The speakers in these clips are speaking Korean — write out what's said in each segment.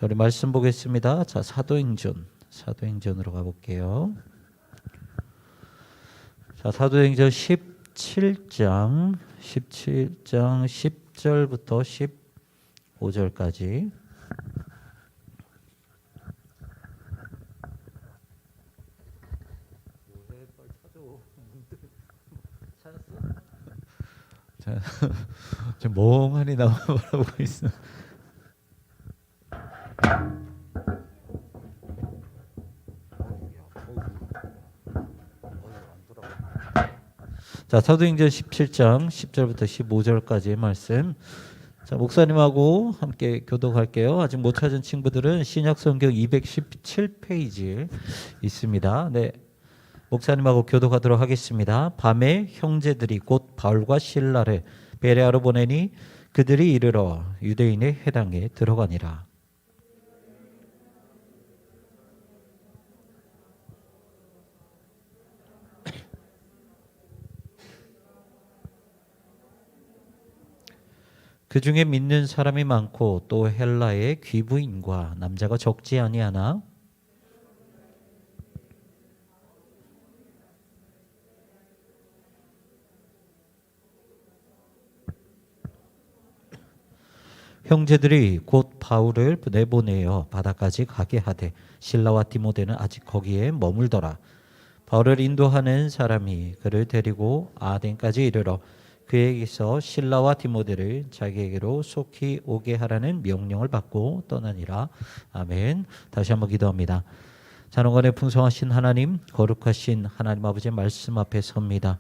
자, 우리 말씀 보겠습니다. 자, 사도행전으로 가볼게요. 자, 사도행전 17장 10절부터 15절까지. 자, 좀 멍하니 나만 바라보고 있어. 자, 사도행전 17장 10절부터 15절까지의 말씀. 자, 목사님하고 함께 교독할게요. 아직 못 찾은 친구들은 신약성경 217페이지에 있습니다. 네, 목사님하고 교독하도록 하겠습니다. 밤에 형제들이 곧 바울과 실라를 베레아로 보내니 그들이 이르러 유대인의 회당에 들어가니라. 그 중에 믿는 사람이 많고 또 헬라의 귀부인과 남자가 적지 아니하나 형제들이 곧 바울을 내보내어 바다까지 가게 하되 실라와 디모데는 아직 거기에 머물더라. 바울을 인도하는 사람이 그를 데리고 아덴까지 이르러 그에게서 실라와 디모데를 자기에게로 속히 오게 하라는 명령을 받고 떠나니라. 아멘. 다시 한번 기도합니다. 자노간에 풍성하신 하나님, 거룩하신 하나님 아버지의 말씀 앞에 섭니다.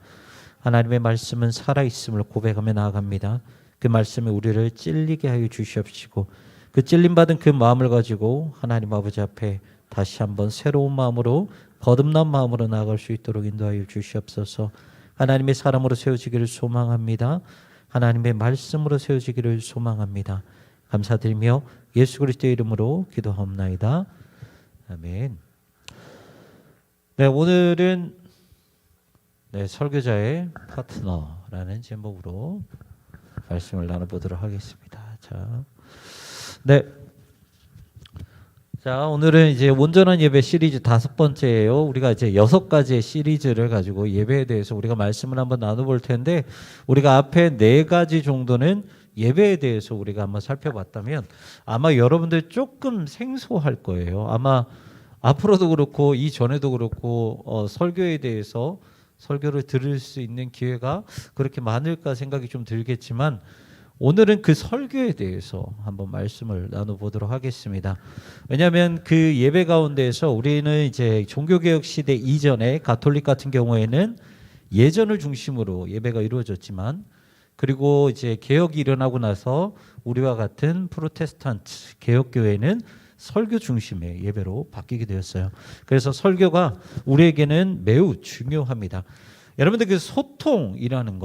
하나님의 말씀은 살아있음을 고백하며 나아갑니다. 그 말씀이 우리를 찔리게 하여 주시옵시고 그 찔림받은 그 마음을 가지고 하나님 아버지 앞에 다시 한번 새로운 마음으로 거듭난 마음으로 나아갈 수 있도록 인도하여 주시옵소서. 하나님의 사람으로 세워지기를 소망합니다. 하나님의 말씀으로 세워지기를 소망합니다. 감사드리며 예수 그리스도의 이름으로 기도하옵나이다. 아멘. 네, 오늘은 설교자의 파트너라는 제목으로 말씀을 나눠보도록 하겠습니다. 자, 오늘은 이제 온전한 예배 시리즈 5번째예요. 우리가 이제 6가지의 시리즈를 가지고 예배에 대해서 우리가 말씀을 한번 나눠볼 텐데, 우리가 앞에 4가지 정도는 예배에 대해서 우리가 한번 살펴봤다면 아마 여러분들 조금 생소할 거예요. 아마 앞으로도 그렇고 이전에도 그렇고 설교에 대해서 설교를 들을 수 있는 기회가 그렇게 많을까 생각이 좀 들겠지만, 오늘은 그 설교에 대해서 한번 말씀을 나눠보도록 하겠습니다. 왜냐하면 그 예배 가운데에서 우리는 이제 종교개혁 시대 이전에 가톨릭 같은 경우에는 예전을 중심으로 예배가 이루어졌지만, 그리고 이제 개혁이 일어나고 나서 우리와 같은 프로테스탄트 개혁교회는 설교 중심의 예배로 바뀌게 되었어요. 그래서 설교가 우리에게는 매우 중요합니다. 여러분들 그 소통이라는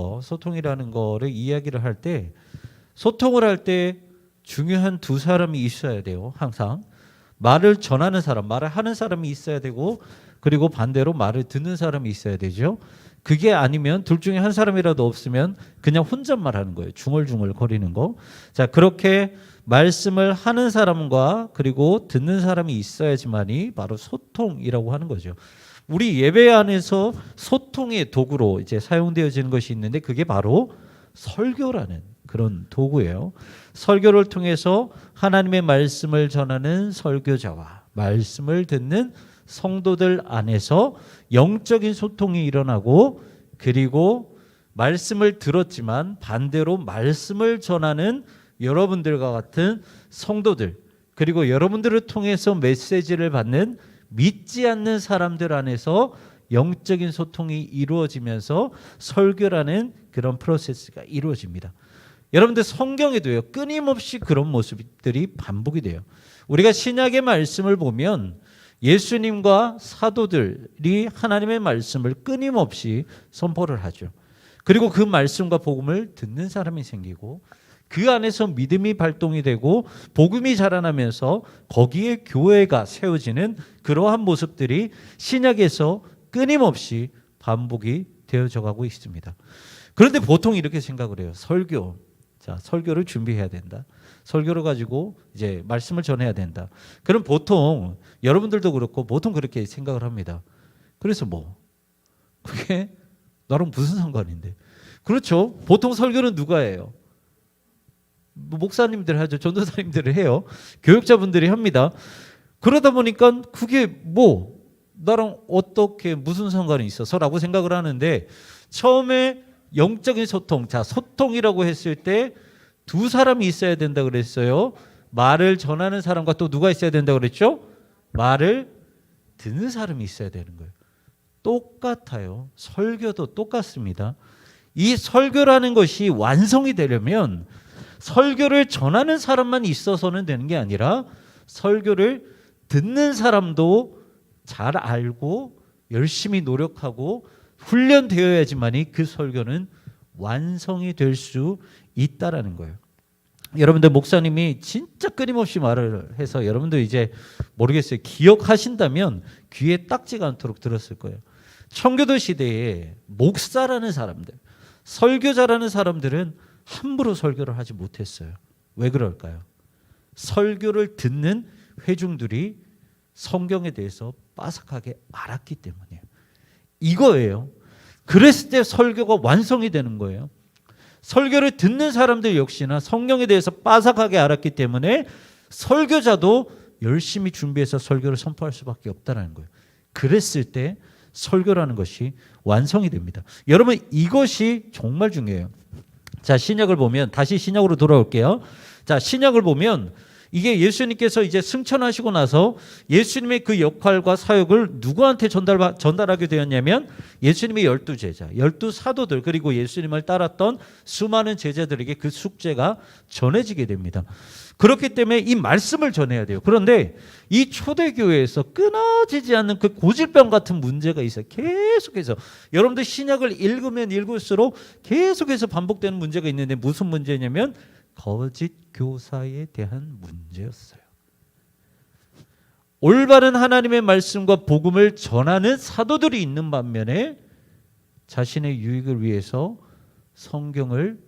거를 이야기를 할 때, 소통을 할 때 중요한 2사람이 있어야 돼요. 항상 말을 전하는 사람, 말을 하는 사람이 있어야 되고, 그리고 반대로 말을 듣는 사람이 있어야 되죠. 그게 아니면 둘 중에 한 사람이라도 없으면 그냥 혼잣말하는 거예요. 중얼중얼 거리는 거. 자, 그렇게 말씀을 하는 사람과 그리고 듣는 사람이 있어야지만이 바로 소통이라고 하는 거죠. 우리 예배 안에서 소통의 도구로 이제 사용되어지는 것이 있는데, 그게 바로 설교라는 그런 도구예요. 설교를 통해서 하나님의 말씀을 전하는 설교자와 말씀을 듣는 성도들 안에서 영적인 소통이 일어나고, 그리고 말씀을 들었지만 반대로 말씀을 전하는 여러분들과 같은 성도들, 그리고 여러분들을 통해서 메시지를 받는 믿지 않는 사람들 안에서 영적인 소통이 이루어지면서 설교라는 그런 프로세스가 이루어집니다. 여러분들 성경에도요, 끊임없이 그런 모습들이 반복이 돼요. 우리가 신약의 말씀을 보면 예수님과 사도들이 하나님의 말씀을 끊임없이 선포를 하죠. 그리고 그 말씀과 복음을 듣는 사람이 생기고, 그 안에서 믿음이 발동이 되고 복음이 자라나면서 거기에 교회가 세워지는 그러한 모습들이 신약에서 끊임없이 반복이 되어져 가고 있습니다. 그런데 보통 이렇게 생각을 해요. 설교. 자, 설교를 준비해야 된다. 설교를 가지고 이제 말씀을 전해야 된다. 그럼 보통 여러분들도 그렇고 보통 그렇게 생각을 합니다. 그래서 뭐 그게 나랑 무슨 상관인데? 그렇죠. 보통 설교는 누가 해요? 목사님들 하죠. 전도사님들을 해요. 교육자분들이 합니다. 그러다 보니까 그게 뭐 나랑 어떻게 무슨 상관이 있어서라고 생각을 하는데 처음에 영적인 소통, 자 소통이라고 했을 때 두 사람이 있어야 된다 그랬어요. 말을 전하는 사람과 또 누가 있어야 된다 그랬죠? 말을 듣는 사람이 있어야 되는 거예요. 똑같아요. 설교도 똑같습니다. 이 설교라는 것이 완성이 되려면 설교를 전하는 사람만 있어서는 되는 게 아니라 설교를 듣는 사람도 잘 알고 열심히 노력하고 훈련되어야지만이 그 설교는 완성이 될 수 있다라는 거예요. 여러분들 목사님이 진짜 끊임없이 말을 해서 여러분들 이제 모르겠어요. 기억하신다면 귀에 딱지가 않도록 들었을 거예요. 청교도 시대에 목사라는 사람들, 설교자라는 사람들은 함부로 설교를 하지 못했어요. 왜 그럴까요? 설교를 듣는 회중들이 성경에 대해서 빠삭하게 알았기 때문이에요. 이거예요. 그랬을 때 설교가 완성이 되는 거예요. 설교를 듣는 사람들 역시나 성경에 대해서 빠삭하게 알았기 때문에 설교자도 열심히 준비해서 설교를 선포할 수밖에 없다는 거예요. 그랬을 때 설교라는 것이 완성이 됩니다. 여러분 이것이 정말 중요해요. 자, 신약을 보면 다시 신약으로 돌아올게요. 자, 신약을 보면 이게 예수님께서 이제 승천하시고 나서 예수님의 그 역할과 사역을 누구한테 전달하게 되었냐면 예수님의 12제자, 12사도들 그리고 예수님을 따랐던 수많은 제자들에게 그 숙제가 전해지게 됩니다. 그렇기 때문에 이 말씀을 전해야 돼요. 그런데 이 초대교회에서 끊어지지 않는 그 고질병 같은 문제가 있어요. 계속해서 여러분들 신약을 읽으면 읽을수록 계속해서 반복되는 문제가 있는데 무슨 문제냐면 거짓 교사에 대한 문제였어요. 올바른 하나님의 말씀과 복음을 전하는 사도들이 있는 반면에 자신의 유익을 위해서 성경을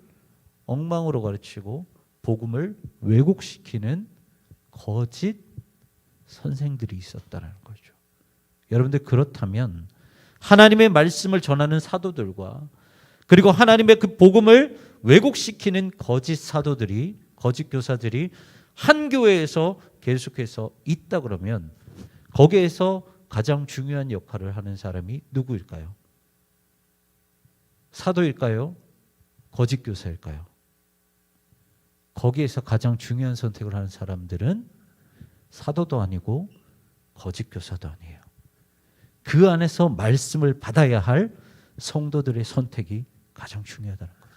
엉망으로 가르치고 복음을 왜곡시키는 거짓 선생들이 있었다는 거죠. 여러분들 그렇다면 하나님의 말씀을 전하는 사도들과 그리고 하나님의 그 복음을 왜곡시키는 거짓 사도들이, 거짓 교사들이 한 교회에서 계속해서 있다 그러면 거기에서 가장 중요한 역할을 하는 사람이 누구일까요? 사도일까요? 거짓 교사일까요? 거기에서 가장 중요한 선택을 하는 사람들은 사도도 아니고 거짓 교사도 아니에요. 그 안에서 말씀을 받아야 할 성도들의 선택이 가장 중요하다는 거죠.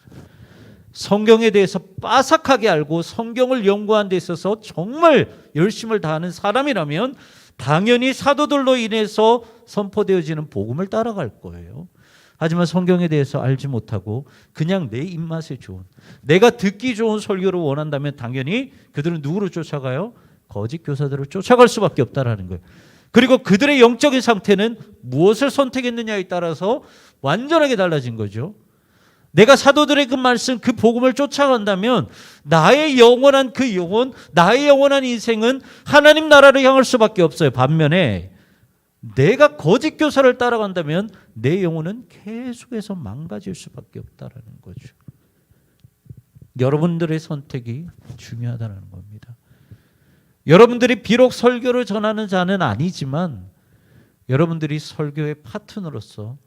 성경에 대해서 빠삭하게 알고 성경을 연구하는 데 있어서 정말 열심을 다하는 사람이라면 당연히 사도들로 인해서 선포되어지는 복음을 따라갈 거예요. 하지만 성경에 대해서 알지 못하고 그냥 내 입맛에 좋은, 내가 듣기 좋은 설교를 원한다면 당연히 그들은 누구를 쫓아가요? 거짓 교사들을 쫓아갈 수밖에 없다라는 거예요. 그리고 그들의 영적인 상태는 무엇을 선택했느냐에 따라서 완전하게 달라진 거죠. 내가 사도들의 그 말씀, 그 복음을 쫓아간다면 나의 영원한 그 영혼, 나의 영원한 인생은 하나님 나라를 향할 수밖에 없어요. 반면에 내가 거짓 교사를 따라간다면 내 영혼은 계속해서 망가질 수밖에 없다는 거죠. 여러분들의 선택이 중요하다는 겁니다. 여러분들이 비록 설교를 전하는 자는 아니지만 여러분들이 설교의 파트너로서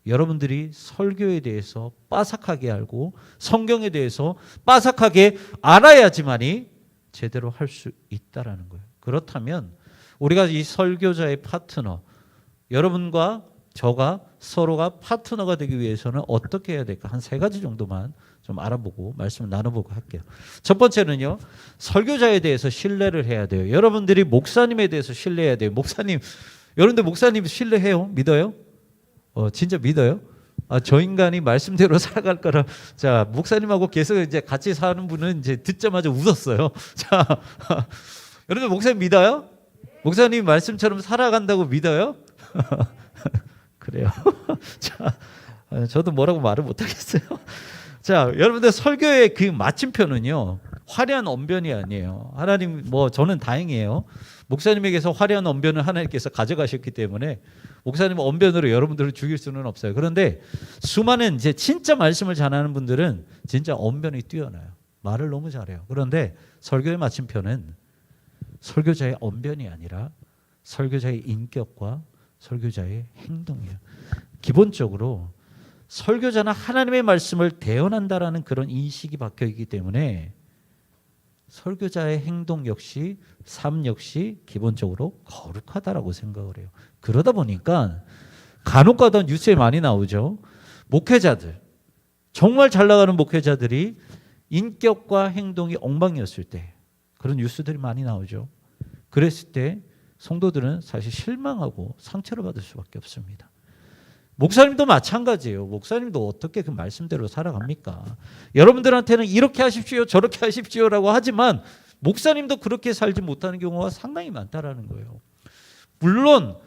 여러분들이 설교에 대해서 빠삭하게 알고 성경에 대해서 빠삭하게 알아야지만이 제대로 할 수 있다라는 거예요. 그렇다면 우리가 이 설교자의 파트너, 여러분과 저가 서로가 파트너가 되기 위해서는 어떻게 해야 될까? 한 3가지 정도만 좀 알아보고 말씀을 나눠보고 할게요. 첫 번째는요, 설교자에 대해서 신뢰를 해야 돼요. 여러분들이 목사님에 대해서 신뢰해야 돼요. 목사님, 여러분들 목사님 신뢰해요? 믿어요? 진짜 믿어요? 저 인간이 말씀대로 살아갈 거라. 자, 목사님하고 계속 이제 같이 사는 분은 이제 듣자마자 웃었어요. 자, 여러분들 목사님 믿어요? 목사님 말씀처럼 살아간다고 믿어요? 그래요. 자, 저도 뭐라고 말을 못 하겠어요. 자, 여러분들 설교의 그 마침표는요, 화려한 언변이 아니에요. 하나님, 저는 다행이에요. 목사님에게서 화려한 언변을 하나님께서 가져가셨기 때문에 목사님 언변으로 여러분들을 죽일 수는 없어요. 그런데 수많은 이제 진짜 말씀을 잘하는 분들은 진짜 언변이 뛰어나요. 말을 너무 잘해요. 그런데 설교의 마침표는 설교자의 언변이 아니라 설교자의 인격과 설교자의 행동이에요. 기본적으로 설교자는 하나님의 말씀을 대언한다라는 그런 인식이 박혀 있기 때문에 설교자의 행동 역시 삶 역시 기본적으로 거룩하다라고 생각을 해요. 그러다 보니까 간혹가다 뉴스에 많이 나오죠. 목회자들, 정말 잘 나가는 목회자들이 인격과 행동이 엉망이었을 때 그런 뉴스들이 많이 나오죠. 그랬을 때 성도들은 사실 실망하고 상처를 받을 수밖에 없습니다. 목사님도 마찬가지예요. 목사님도 어떻게 그 말씀대로 살아갑니까? 여러분들한테는 이렇게 하십시오, 저렇게 하십시오라고 하지만 목사님도 그렇게 살지 못하는 경우가 상당히 많다라는 거예요. 물론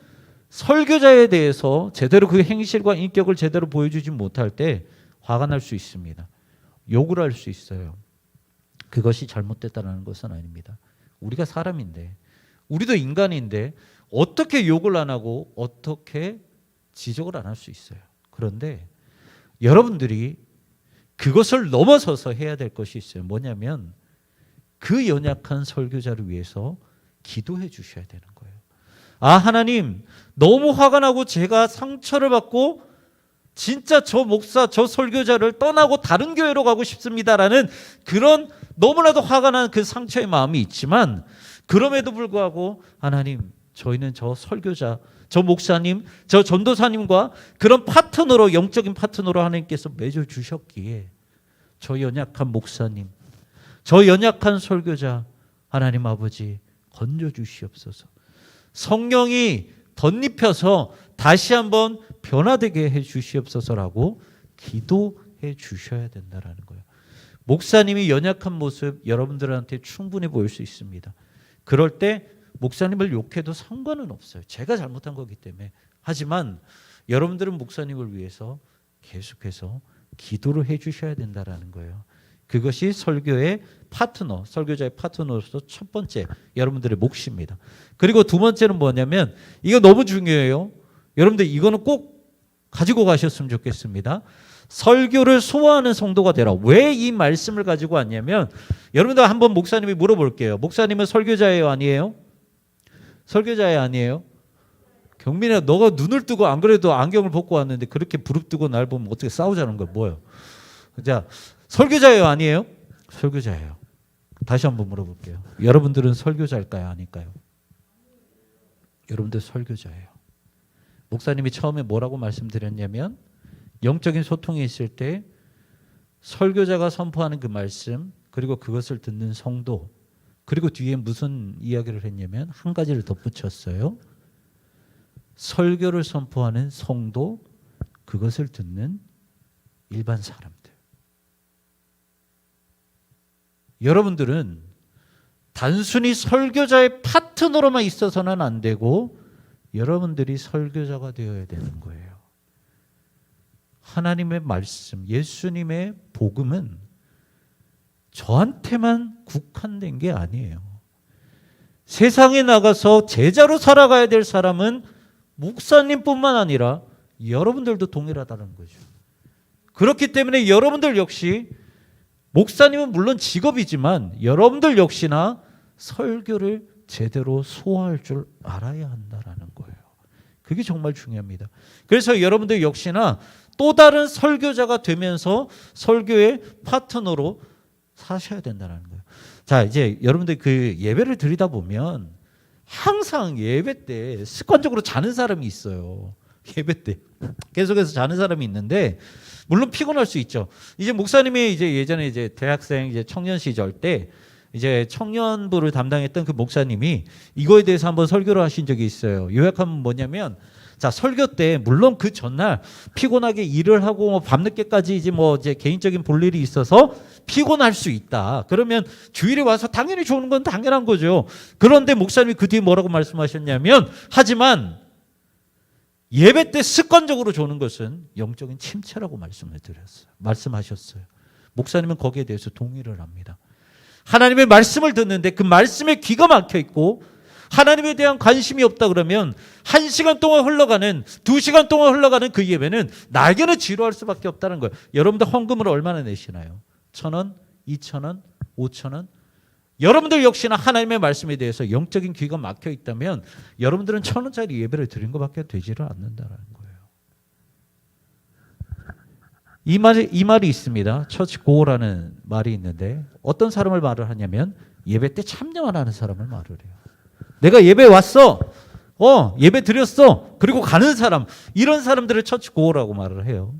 설교자에 대해서 제대로 그 행실과 인격을 제대로 보여주지 못할 때 화가 날 수 있습니다. 욕을 할 수 있어요. 그것이 잘못됐다는 것은 아닙니다. 우리가 사람인데, 우리도 인간인데 어떻게 욕을 안 하고 어떻게 지적을 안 할 수 있어요. 그런데 여러분들이 그것을 넘어서서 해야 될 것이 있어요. 뭐냐면 그 연약한 설교자를 위해서 기도해 주셔야 되는 거예요. 아, 하나님, 너무 화가 나고 제가 상처를 받고 진짜 저 목사, 저 설교자를 떠나고 다른 교회로 가고 싶습니다라는 그런 너무나도 화가 난 그 상처의 마음이 있지만 그럼에도 불구하고 하나님, 저희는 저 설교자, 저 목사님, 저 전도사님과 그런 파트너로, 영적인 파트너로 하나님께서 맺어 주셨기에 저 연약한 목사님, 저 연약한 설교자 하나님 아버지 건져 주시옵소서. 성령이 덧입혀서 다시 한번 변화되게 해 주시옵소서라고 기도해 주셔야 된다라는 거예요. 목사님이 연약한 모습 여러분들한테 충분히 보일 수 있습니다. 그럴 때 목사님을 욕해도 상관은 없어요. 제가 잘못한 거기 때문에. 하지만 여러분들은 목사님을 위해서 계속해서 기도를 해 주셔야 된다라는 거예요. 그것이 설교의 파트너, 설교자의 파트너로서 첫 번째 여러분들의 몫입니다. 그리고 두 번째는 뭐냐면 이거 너무 중요해요. 여러분들 이거는 꼭 가지고 가셨으면 좋겠습니다. 설교를 소화하는 성도가 되라. 왜 이 말씀을 가지고 왔냐면 여러분들 한번 목사님이 물어볼게요. 목사님은 설교자예요, 아니에요? 설교자예요, 아니에요? 경민아, 너가 눈을 뜨고 안 그래도 안경을 벗고 왔는데 그렇게 부릅뜨고 날 보면 어떻게 싸우자는 거야, 뭐예요? 자, 설교자예요, 아니에요? 설교자예요. 다시 한번 물어볼게요. 여러분들은 설교자일까요, 아닐까요? 여러분들 설교자예요. 목사님이 처음에 뭐라고 말씀드렸냐면 영적인 소통이 있을 때 설교자가 선포하는 그 말씀, 그리고 그것을 듣는 성도, 그리고 뒤에 무슨 이야기를 했냐면 한 가지를 덧붙였어요. 설교를 선포하는 성도, 그것을 듣는 일반 사람들. 여러분들은 단순히 설교자의 파트너로만 있어서는 안 되고 여러분들이 설교자가 되어야 되는 거예요. 하나님의 말씀, 예수님의 복음은 저한테만 국한된 게 아니에요. 세상에 나가서 제자로 살아가야 될 사람은 목사님뿐만 아니라 여러분들도 동일하다는 거죠. 그렇기 때문에 여러분들 역시 목사님은 물론 직업이지만 여러분들 역시나 설교를 제대로 소화할 줄 알아야 한다는 거예요. 그게 정말 중요합니다. 그래서 여러분들 역시나 또 다른 설교자가 되면서 설교의 파트너로 사셔야 된다는 거예요. 자, 이제 여러분들 그 예배를 드리다 보면 항상 예배 때 습관적으로 자는 사람이 있어요. 예배 때 계속해서 자는 사람이 있는데 물론 피곤할 수 있죠. 이제 목사님이 이제 예전에 이제 대학생 이제 청년 시절 때 이제 청년부를 담당했던 그 목사님이 이거에 대해서 한번 설교를 하신 적이 있어요. 요약하면 뭐냐면, 자, 설교 때 물론 그 전날 피곤하게 일을 하고 뭐 밤늦게까지 이제 개인적인 볼일이 있어서 피곤할 수 있다. 그러면 주일에 와서 당연히 좋은 건 당연한 거죠. 그런데 목사님이 그 뒤에 뭐라고 말씀하셨냐면, 하지만 예배 때 습관적으로 조는 것은 영적인 침체라고 말씀하셨어요. 목사님은 거기에 대해서 동의를 합니다. 하나님의 말씀을 듣는데 그 말씀에 귀가 막혀 있고 하나님에 대한 관심이 없다 그러면 1시간 동안 흘러가는 2시간 동안 흘러가는 그 예배는 나에게는 지루할 수밖에 없다는 거예요. 여러분들 헌금을 얼마나 내시나요? 1,000원, 2,000원, 5,000원? 여러분들 역시나 하나님의 말씀에 대해서 영적인 귀가 막혀 있다면 여러분들은 1,000원짜리 예배를 드린 것밖에 되지를 않는다는 거예요. 이 말이 있습니다. 처치 고라는 말이 있는데 어떤 사람을 말을 하냐면 예배 때 참여 안 하는 사람을 말을 해요. 내가 예배 왔어. 예배 드렸어. 그리고 가는 사람. 이런 사람들을 처치 고라고 말을 해요.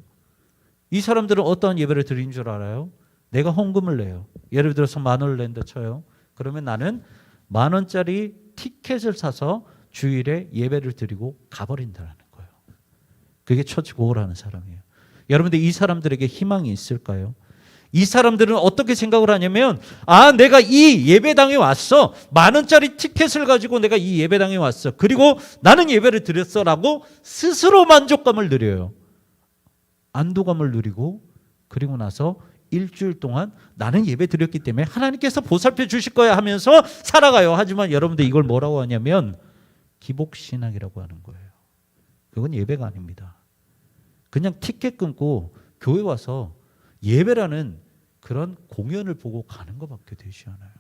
이 사람들은 어떠한 예배를 드린 줄 알아요? 내가 헌금을 내요. 예를 들어서 10,000원을 낸다 쳐요. 그러면 나는 10,000원짜리 티켓을 사서 주일에 예배를 드리고 가버린다는 거예요. 그게 처치 고라는 사람이에요. 여러분들 이 사람들에게 희망이 있을까요? 이 사람들은 어떻게 생각을 하냐면 내가 이 예배당에 왔어. 10,000원짜리 티켓을 가지고 내가 이 예배당에 왔어. 그리고 나는 예배를 드렸어 라고 스스로 만족감을 누려요. 안도감을 누리고 그리고 나서 일주일 동안 나는 예배 드렸기 때문에 하나님께서 보살펴 주실 거야 하면서 살아가요. 하지만 여러분들 이걸 뭐라고 하냐면 기복신앙이라고 하는 거예요. 그건 예배가 아닙니다. 그냥 티켓 끊고 교회 와서 예배라는 그런 공연을 보고 가는 것밖에 되지 않아요.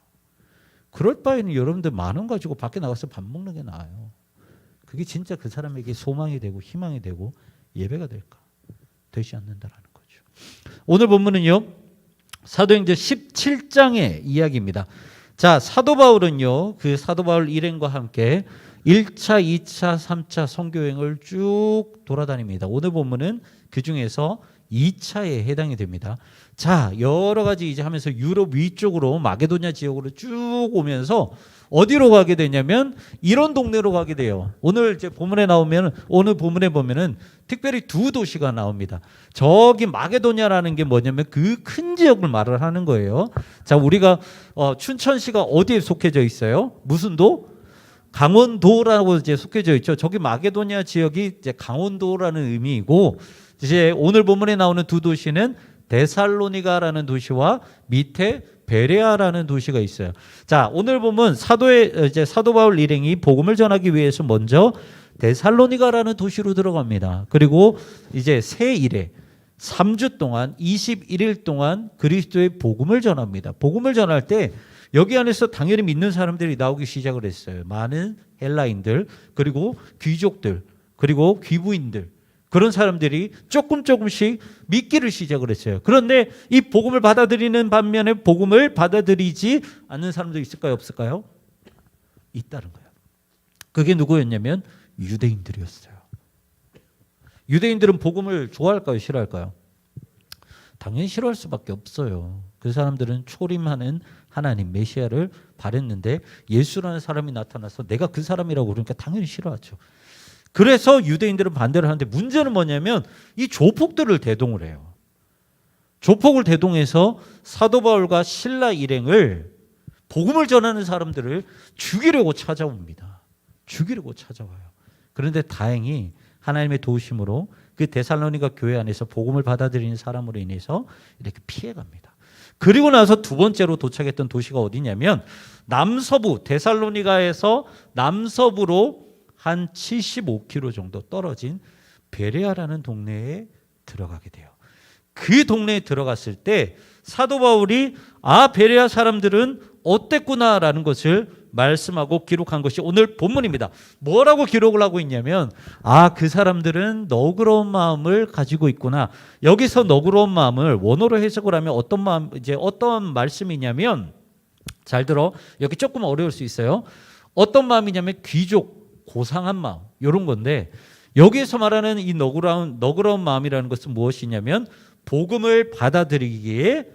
그럴 바에는 여러분들 10,000원 가지고 밖에 나가서 밥 먹는 게 나아요. 그게 진짜 그 사람에게 소망이 되고 희망이 되고 예배가 될까? 되지 않는다라는 거죠. 오늘 본문은요. 사도행전 17장의 이야기입니다. 자, 사도 바울은요. 그 사도 바울 일행과 함께 1차, 2차, 3차 선교여행을 쭉 돌아다닙니다. 오늘 본문은 그 중에서 2차에 해당이 됩니다. 자, 여러 가지 이제 하면서 유럽 위쪽으로 마게도냐 지역으로 쭉 오면서 어디로 가게 되냐면 이런 동네로 가게 돼요. 오늘 이제 본문에 나오면 오늘 본문에 보면은 특별히 두 도시가 나옵니다. 저기 마게도냐라는 게 뭐냐면 그 큰 지역을 말을 하는 거예요. 자, 우리가 춘천시가 어디에 속해져 있어요? 무슨 도? 강원도라고 이제 속해져 있죠. 저기 마게도냐 지역이 이제 강원도라는 의미이고 이제 오늘 본문에 나오는 두 도시는 데살로니가라는 도시와 밑에 베레아라는 도시가 있어요. 자, 오늘 보면 사도 바울 일행이 복음을 전하기 위해서 먼저 데살로니가라는 도시로 들어갑니다. 그리고 이제 새 일에 3주 동안 21일 동안 그리스도의 복음을 전합니다. 복음을 전할 때 여기 안에서 당연히 믿는 사람들이 나오기 시작을 했어요. 많은 헬라인들, 그리고 귀족들, 그리고 귀부인들, 그런 사람들이 조금씩 믿기를 시작을 했어요. 그런데 이 복음을 받아들이는 반면에 복음을 받아들이지 않는 사람도 있을까요? 없을까요? 있다는 거예요. 그게 누구였냐면 유대인들이었어요. 유대인들은 복음을 좋아할까요? 싫어할까요? 당연히 싫어할 수밖에 없어요. 그 사람들은 초림하는 하나님 메시아를 바랬는데 예수라는 사람이 나타나서 내가 그 사람이라고 그러니까 당연히 싫어하죠. 그래서 유대인들은 반대를 하는데 문제는 뭐냐면 이 조폭들을 대동을 해요. 조폭을 대동해서 사도 바울과 실라 일행을 복음을 전하는 사람들을 죽이려고 찾아옵니다. 죽이려고 찾아와요. 그런데 다행히 하나님의 도우심으로 그 데살로니가 교회 안에서 복음을 받아들이는 사람으로 인해서 이렇게 피해갑니다. 그리고 나서 두 번째로 도착했던 도시가 어디냐면 남서부 데살로니가에서 남서부로 한 75km 정도 떨어진 베레아라는 동네에 들어가게 돼요. 그 동네에 들어갔을 때 사도 바울이 베레아 사람들은 어땠구나라는 것을 말씀하고 기록한 것이 오늘 본문입니다. 뭐라고 기록을 하고 있냐면 그 사람들은 너그러운 마음을 가지고 있구나. 여기서 너그러운 마음을 원어로 해석을 하면 어떤 마음, 이제 어떤 말씀이냐면 잘 들어. 여기 조금 어려울 수 있어요. 어떤 마음이냐면 귀족, 고상한 마음 이런 건데 여기에서 말하는 이 너그러운 마음이라는 것은 무엇이냐면 복음을 받아들이기에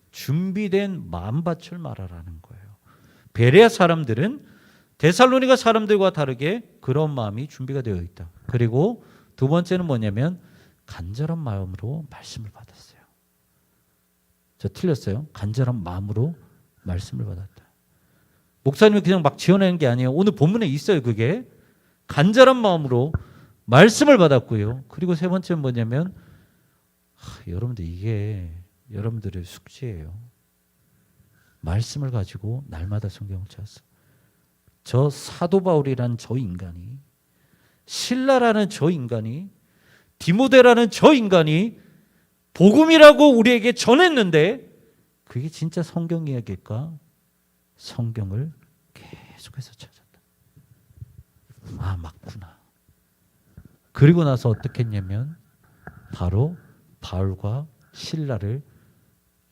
준비된 마음밭을 말하라는 거예요. 베레아 사람들은 데살로니가 사람들과 다르게 그런 마음이 준비가 되어 있다. 그리고 두 번째는 뭐냐면 간절한 마음으로 말씀을 받았어요. 저 틀렸어요. 간절한 마음으로 말씀을 받았다. 목사님이 그냥 막 지어내는 게 아니에요. 오늘 본문에 있어요. 그게 간절한 마음으로 말씀을 받았고요. 그리고 세 번째는 뭐냐면 여러분들 이게 여러분들의 숙제예요. 말씀을 가지고 날마다 성경을 찾았어. 저 사도 바울이라는 저 인간이, 실라라는 저 인간이, 디모데라는 저 인간이 복음이라고 우리에게 전했는데 그게 진짜 성경 이야기일까? 성경을 계속해서 찾았다. 아, 맞구나. 그리고 나서 어떻게 했냐면 바로 바울과 실라를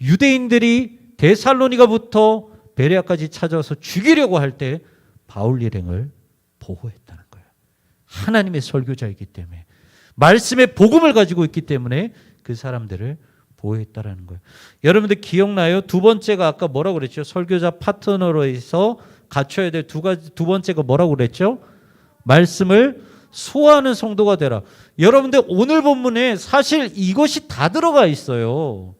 유대인들이 데살로니가부터 베레아까지 찾아와서 죽이려고 할 때 바울 일행을 보호했다는 거예요. 하나님의 설교자이기 때문에, 말씀의 복음을 가지고 있기 때문에 그 사람들을 보호했다라는 거예요. 여러분들 기억나요? 두 번째가 아까 뭐라고 그랬죠? 설교자 파트너로서 갖춰야 될 두 번째가 뭐라고 그랬죠? 말씀을 소화하는 성도가 되라. 여러분들 오늘 본문에 사실 이것이 다 들어가 있어요.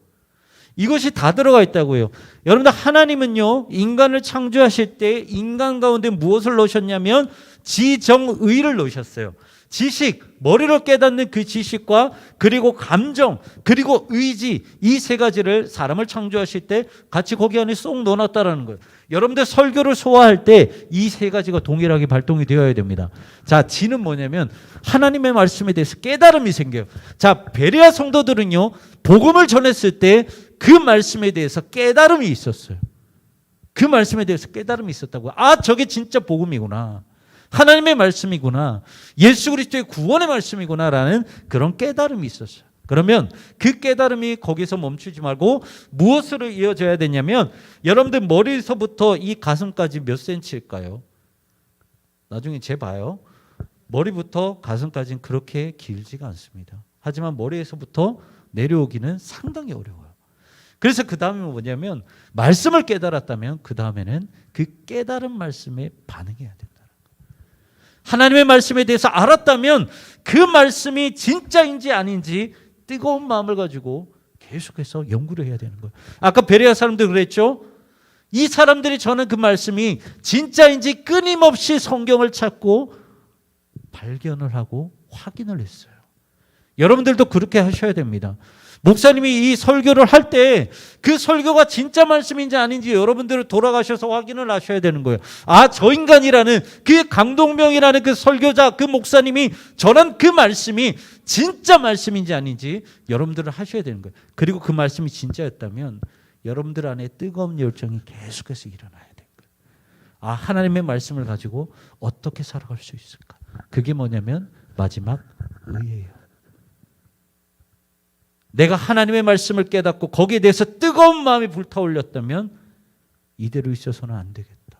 이것이 다 들어가 있다고요. 여러분들 하나님은요, 인간을 창조하실 때 인간 가운데 무엇을 넣으셨냐면 지정의를 넣으셨어요. 지식, 머리로 깨닫는 그 지식과 그리고 감정, 그리고 의지, 이 세 가지를 사람을 창조하실 때 같이 거기 안에 쏙 넣어놨다라는 거예요. 여러분들 설교를 소화할 때 이 세 가지가 동일하게 발동이 되어야 됩니다. 자, 지는 뭐냐면 하나님의 말씀에 대해서 깨달음이 생겨요. 자, 베레아 성도들은요, 복음을 전했을 때 그 말씀에 대해서 깨달음이 있었어요. 그 말씀에 대해서 깨달음이 있었다고요. 아, 저게 진짜 복음이구나. 하나님의 말씀이구나. 예수 그리스도의 구원의 말씀이구나라는 그런 깨달음이 있었어요. 그러면 그 깨달음이 거기서 멈추지 말고 무엇으로 이어져야 되냐면, 여러분들 머리에서부터 이 가슴까지 몇 센치일까요? 나중에 재봐요. 머리부터 가슴까지는 그렇게 길지가 않습니다. 하지만 머리에서부터 내려오기는 상당히 어려워요. 그래서 그 다음에 뭐냐면, 말씀을 깨달았다면 그 다음에는 그 깨달은 말씀에 반응해야 된다. 하나님의 말씀에 대해서 알았다면 그 말씀이 진짜인지 아닌지 뜨거운 마음을 가지고 계속해서 연구를 해야 되는 거예요. 아까 베레아 사람들 그랬죠? 이 사람들이 저는 그 말씀이 진짜인지 끊임없이 성경을 찾고 발견을 하고 확인을 했어요. 여러분들도 그렇게 하셔야 됩니다. 목사님이 이 설교를 할 때 그 설교가 진짜 말씀인지 아닌지 여러분들을 돌아가셔서 확인을 하셔야 되는 거예요. 아, 저 인간이라는 그 강동명이라는 그 설교자, 그 목사님이 전한 그 말씀이 진짜 말씀인지 아닌지 여러분들은 하셔야 되는 거예요. 그리고 그 말씀이 진짜였다면 여러분들 안에 뜨거운 열정이 계속해서 일어나야 돼요. 아, 하나님의 말씀을 가지고 어떻게 살아갈 수 있을까? 그게 뭐냐면 마지막 의예요. 내가 하나님의 말씀을 깨닫고 거기에 대해서 뜨거운 마음이 불타올렸다면 이대로 있어서는 안 되겠다.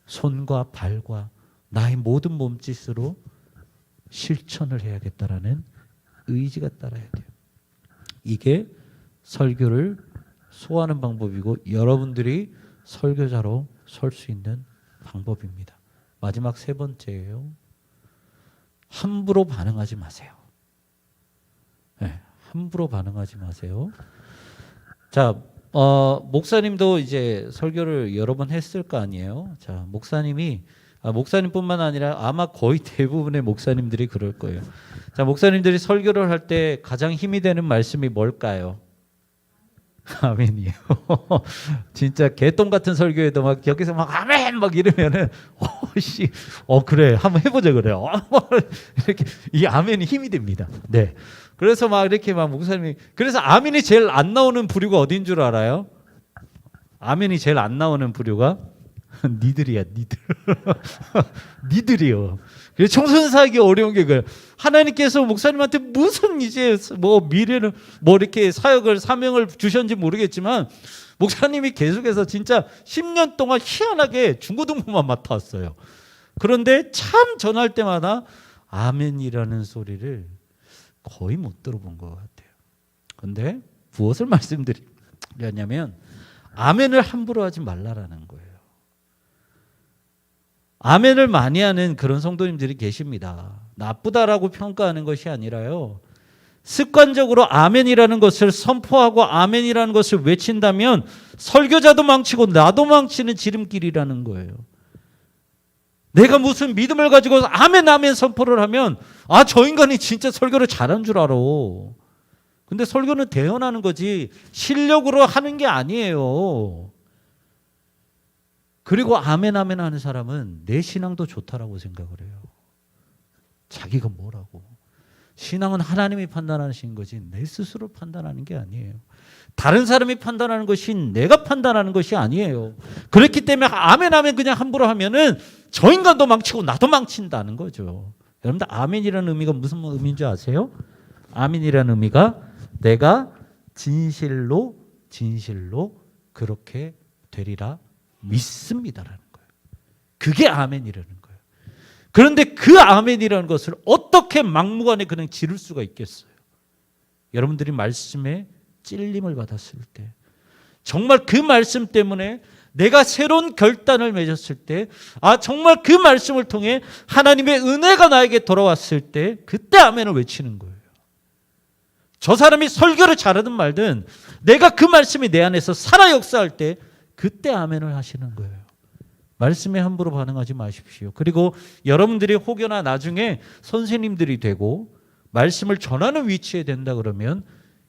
손과 발과 나의 모든 몸짓으로 실천을 해야겠다라는 의지가 따라야 돼요. 이게 설교를 소화하는 방법이고 여러분들이 설교자로 설 수 있는 방법입니다. 마지막 세 번째예요. 함부로 반응하지 마세요. 네, 함부로 반응하지 마세요. 자, 목사님도 이제 설교를 여러 번 했을 거 아니에요. 자, 목사님뿐만 아니라 아마 거의 대부분의 목사님들이 그럴 거예요. 자, 목사님들이 설교를 할 때 가장 힘이 되는 말씀이 뭘까요? 아멘이에요. 진짜 개똥 같은 설교에도 막 여기서 막 아멘 막 이러면은 그래 한번 해보자 그래요. 이렇게 이 아멘이 힘이 됩니다. 네. 그래서 막 이렇게 막 목사님이 그래서 아멘이 제일 안 나오는 부류가 어딘 줄 알아요? 아멘이 제일 안 나오는 부류가 니들이야, 니들. 니들이요. 그래서 청선사하기 어려운 게 그래요. 하나님께서 목사님한테 무슨 이제 뭐 미래는 뭐 이렇게 사명을 주셨는지 모르겠지만 목사님이 계속해서 진짜 10년 동안 희한하게 중고등부만 맡아왔어요. 그런데 참 전할 때마다 아멘이라는 소리를 거의 못 들어본 것 같아요. 그런데 무엇을 말씀드리냐면 아멘을 함부로 하지 말라라는 거예요. 아멘을 많이 하는 그런 성도님들이 계십니다. 나쁘다라고 평가하는 것이 아니라요. 습관적으로 아멘이라는 것을 선포하고 아멘이라는 것을 외친다면 설교자도 망치고 나도 망치는 지름길이라는 거예요. 내가 무슨 믿음을 가지고 아멘 아멘 선포를 하면 저 인간이 진짜 설교를 잘한 줄 알아. 근데 설교는 대언하는 거지 실력으로 하는 게 아니에요. 그리고 아멘 아멘 하는 사람은 내 신앙도 좋다라고 생각을 해요. 자기가 뭐라고. 신앙은 하나님이 판단하시는 거지 내 스스로 판단하는 게 아니에요. 다른 사람이 판단하는 것이 내가 판단하는 것이 아니에요. 그렇기 때문에 아멘 아멘 그냥 함부로 하면은 저 인간도 망치고 나도 망친다는 거죠. 여러분들 아멘이라는 의미가 무슨 의미인 줄 아세요? 아멘이라는 의미가 내가 진실로 그렇게 되리라 믿습니다라는 거예요. 그게 아멘이라는 거예요. 그런데 그 아멘이라는 것을 어떻게 막무가내 그냥 지를 수가 있겠어요? 여러분들이 말씀에 찔림을 받았을 때, 정말 그 말씀 때문에 내가 새로운 결단을 맺었을 때, 정말 그 말씀을 통해 하나님의 은혜가 나에게 돌아왔을 때, 그때 아멘을 외치는 거예요. 저 사람이 설교를 잘하든 말든 내가 그 말씀이 내 안에서 살아 역사할 때 그때 아멘을 하시는 거예요. 말씀에 함부로 반응하지 마십시오. 그리고 여러분들이 혹여나 나중에 선생님들이 되고 말씀을 전하는 위치에 된다 그러면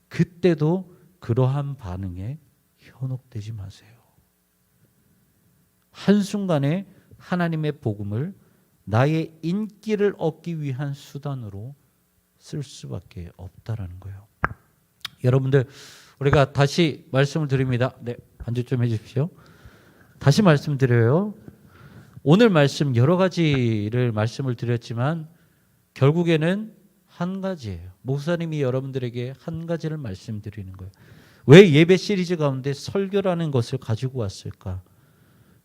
그때도 그러한 반응에 현혹되지 마세요. 한순간에 하나님의 복음을 나의 인기를 얻기 위한 수단으로 쓸 수밖에 없다라는 거예요. 여러분들 우리가 다시 말씀을 드립니다. 네, 반주 좀 해주십시오. 다시 말씀드려요. 오늘 말씀 여러 가지를 말씀을 드렸지만 결국에는 한 가지예요. 목사님이 여러분들에게 한 가지를 말씀드리는 거예요. 왜 예배 시리즈 가운데 설교라는 것을 가지고 왔을까?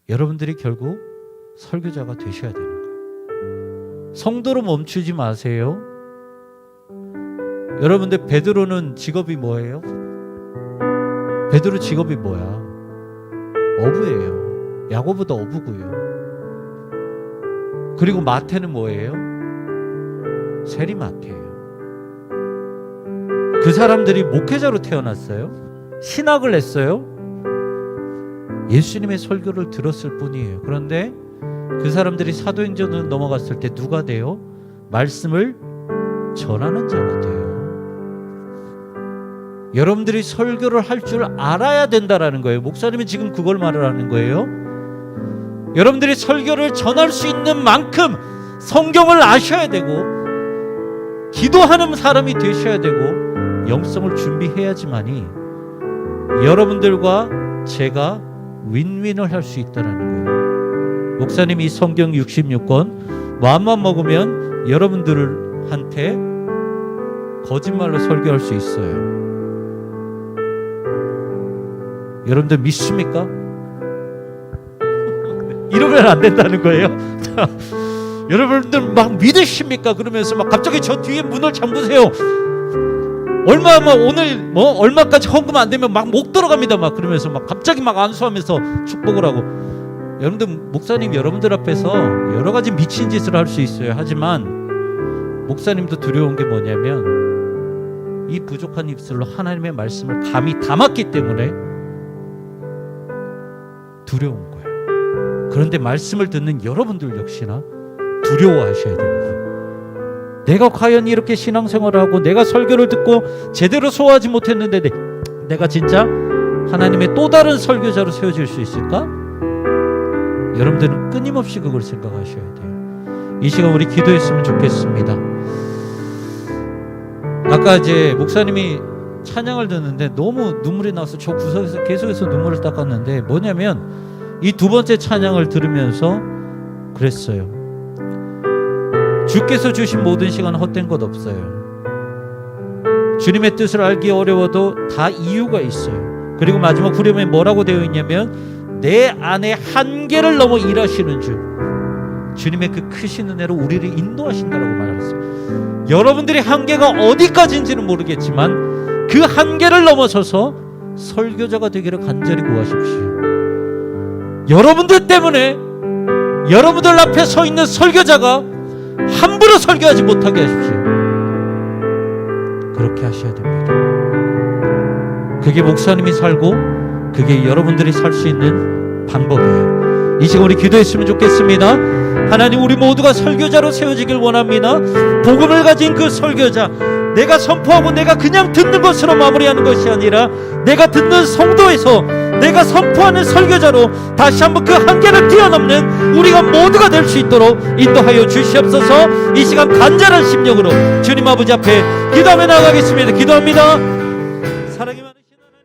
여러분들이 결국 설교자가 되셔야 되는 거예요. 성도로 멈추지 마세요. 여러분들 베드로는 직업이 뭐예요? 베드로 직업이 뭐야? 어부예요. 야고보도 어부고요. 그리고 마태는 뭐예요? 세리마태예요. 그 사람들이 목회자로 태어났어요. 신학을 했어요. 예수님의 설교를 들었을 뿐이에요. 그런데 그 사람들이 사도행전으로 넘어갔을 때 누가 돼요? 말씀을 전하는 자가 돼요. 여러분들이 설교를 할 줄 알아야 된다라는 거예요. 목사님은 지금 그걸 말을 하는 거예요. 여러분들이 설교를 전할 수 있는 만큼 성경을 아셔야 되고 기도하는 사람이 되셔야 되고 영성을 준비해야지만이 여러분들과 제가 윈윈을 할 수 있다는 거예요. 목사님이 성경 66권 마음만 먹으면 여러분들한테 거짓말로 설교할 수 있어요. 여러분들 믿습니까? 이러면 안 된다는 거예요. 여러분들 막 믿으십니까? 그러면서 막 갑자기 저 뒤에 문을 잠그세요. 오늘 얼마까지 헌금 안 되면 막 못 들어갑니다. 막 그러면서 막 갑자기 막 안수하면서 축복을 하고. 여러분들 목사님 여러분들 앞에서 여러 가지 미친 짓을 할 수 있어요. 하지만 목사님도 두려운 게 뭐냐면 이 부족한 입술로 하나님의 말씀을 감히 담았기 때문에 두려운 거예요. 그런데 말씀을 듣는 여러분들 역시나 두려워하셔야 되는 거예요. 내가 과연 이렇게 신앙생활을 하고 내가 설교를 듣고 제대로 소화하지 못했는데 내가 진짜 하나님의 또 다른 설교자로 세워질 수 있을까? 여러분들은 끊임없이 그걸 생각하셔야 돼요. 이 시간 우리 기도했으면 좋겠습니다. 아까 이제 목사님이 찬양을 듣는데 너무 눈물이 나서 저 구석에서 계속해서 눈물을 닦았는데 뭐냐면 이 두 번째 찬양을 들으면서 그랬어요. 주께서 주신 모든 시간은 헛된 것 없어요. 주님의 뜻을 알기 어려워도 다 이유가 있어요. 그리고 마지막 후렴에 뭐라고 되어 있냐면 내 안에 한계를 넘어 일하시는 주, 주님의 그 크신 은혜로 우리를 인도하신다라고 말했어요. 여러분들의 한계가 어디까지인지는 모르겠지만 그 한계를 넘어서서 설교자가 되기를 간절히 구하십시오. 여러분들 때문에 여러분들 앞에 서 있는 설교자가 함부로 설교하지 못하게 하십시오. 그렇게 하셔야 됩니다. 그게 목사님이 살고 그게 여러분들이 살 수 있는 방법이에요. 이 시간 우리 기도했으면 좋겠습니다. 하나님, 우리 모두가 설교자로 세워지길 원합니다. 복음을 가진 그 설교자, 내가 선포하고 내가 그냥 듣는 것으로 마무리하는 것이 아니라 내가 듣는 성도에서 내가 선포하는 설교자로 다시 한번 그 한계를 뛰어넘는 우리가 모두가 될 수 있도록 인도하여 주시옵소서. 이 시간 간절한 심령으로 주님 아버지 앞에 기도하며 나아가겠습니다. 기도합니다.